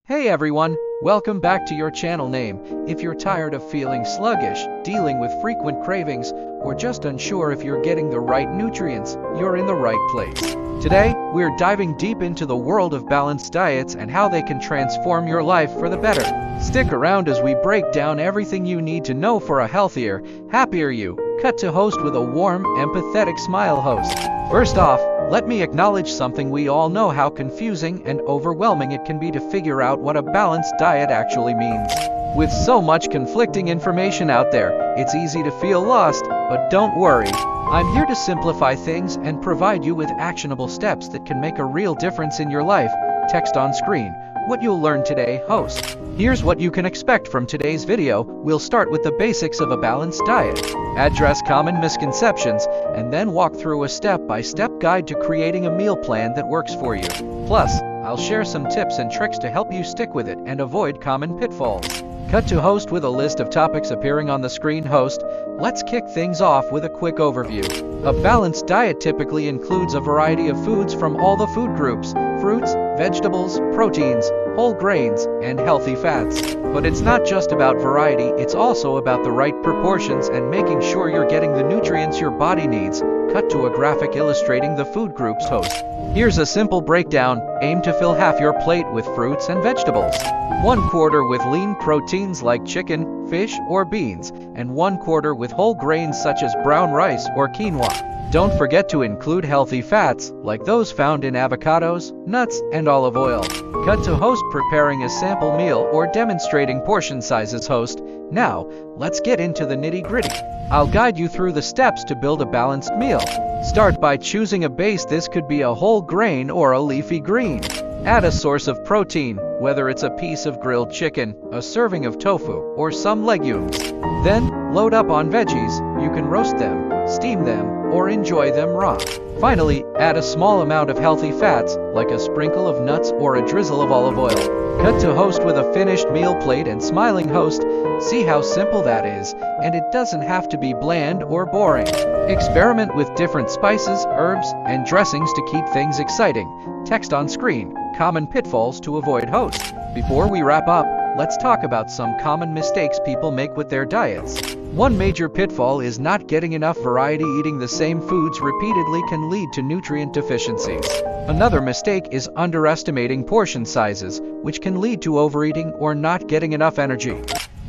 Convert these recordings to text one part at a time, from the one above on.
Hey everyone, welcome back to your channel name. If you're tired of feeling sluggish, dealing with frequent cravings, or just unsure if you're getting the right nutrients, you're in the right place. Today, we're diving deep into the world of balanced diets and how they can transform your life for the better. Stick around as we break down everything you need to know for a healthier, happier you. Cut to host with a warm, empathetic smile host. First off, let me acknowledge something. We all know how confusing and overwhelming it can be to figure out what a balanced diet actually means. With so much conflicting information out there, it's easy to feel lost, but don't worry. I'm here to simplify things and provide you with actionable steps that can make a real difference in your life. Text on screen. What you'll learn today, host. Here's what you can expect from today's video. We'll start with the basics of a balanced diet, address common misconceptions, and then walk through a step-by-step guide to creating a meal plan that works for you. Plus, I'll share some tips and tricks to help you stick with it and avoid common pitfalls. Cut to host with a list of topics appearing on the screen. Host. Let's kick things off with a quick overview. A balanced diet typically includes a variety of foods from all the food groups: fruits, vegetables, proteins, whole grains, and healthy fats. But it's not just about variety, it's also about the right proportions and making sure you're getting the nutrients your body needs. Cut to a graphic illustrating the food groups. Host. Here's a simple breakdown. Aim to fill half your plate with fruits and vegetables, 1/4 with lean proteins like chicken, fish, or beans, and 1/4 with whole grains such as brown rice or quinoa. Don't forget to include healthy fats, like those found in avocados, nuts, and olive oil. Cut to host preparing a sample meal or demonstrating portion sizes. Host. Now, let's get into the nitty-gritty. I'll guide you through the steps to build a balanced meal. Start by choosing a base. This could be a whole grain or a leafy green. Add a source of protein, whether it's a piece of grilled chicken, a serving of tofu, or some legumes. Then, load up on veggies. You can roast them, steam them, or enjoy them raw. Finally, add a small amount of healthy fats, like a sprinkle of nuts or a drizzle of olive oil. Cut to host with a finished meal plate and smiling. Host. See how simple that is, and it doesn't have to be bland or boring. Experiment with different spices, herbs, and dressings to keep things exciting. Text on screen. Common pitfalls to avoid. Host. Before we wrap up, let's talk about some common mistakes people make with their diets. One major pitfall is not getting enough variety. Eating the same foods repeatedly can lead to nutrient deficiencies. Another mistake is underestimating portion sizes, which can lead to overeating or not getting enough energy.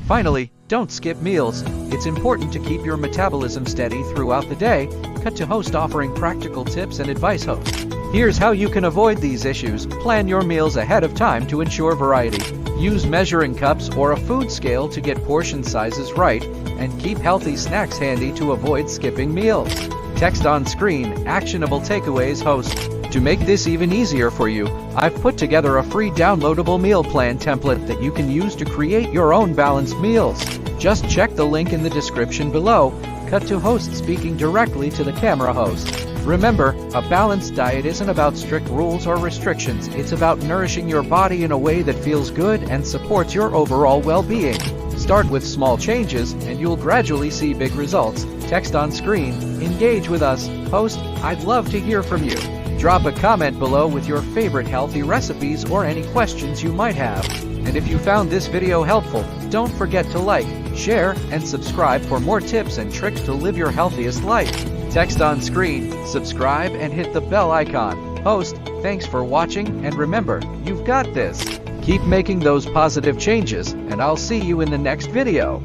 Finally, don't skip meals. It's important to keep your metabolism steady throughout the day. Cut to host offering practical tips and advice. Host. Here's how you can avoid these issues. Plan your meals ahead of time to ensure variety. Use measuring cups or a food scale to get portion sizes right, and keep healthy snacks handy to avoid skipping meals. Text on screen. Actionable takeaways. Host. To make this even easier for you, I've put together a free downloadable meal plan template that you can use to create your own balanced meals. Just check the link in the description below. Cut to host speaking directly to the camera. Host. Remember, a balanced diet isn't about strict rules or restrictions. It's about nourishing your body in a way that feels good and supports your overall well-being. Start with small changes, and you'll gradually see big results. Text on screen. Engage with us. Host. I'd love to hear from you. Drop a comment below with your favorite healthy recipes or any questions you might have. And if you found this video helpful, don't forget to like, share, and subscribe for more tips and tricks to live your healthiest life. Text on screen, subscribe, and hit the bell icon. Host. Thanks for watching, and remember, you've got this. Keep making those positive changes, and I'll see you in the next video.